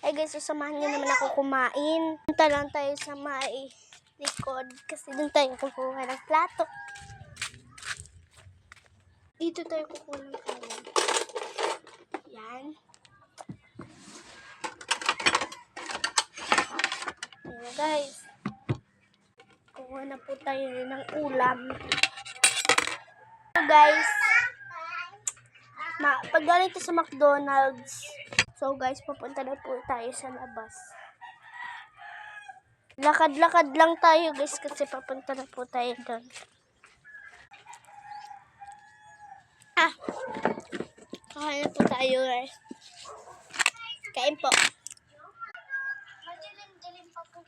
Ay guys, sasamahan niyo naman ako kumain. Punta lang tayo sa may likod kasi doon tayo kukuha ng plato. Dito tayo kukuha ng kanin. Yan. Ayan guys. Kukuha na po tayo ng ulam. So guys, pag galing tayo sa McDonald's, so guys, pupunta na po tayo sa labas. Lakad-lakad lang tayo guys kasi papunta na po tayo doon. Kakain po tayo guys. Kain po. Madilim-dilim pa po.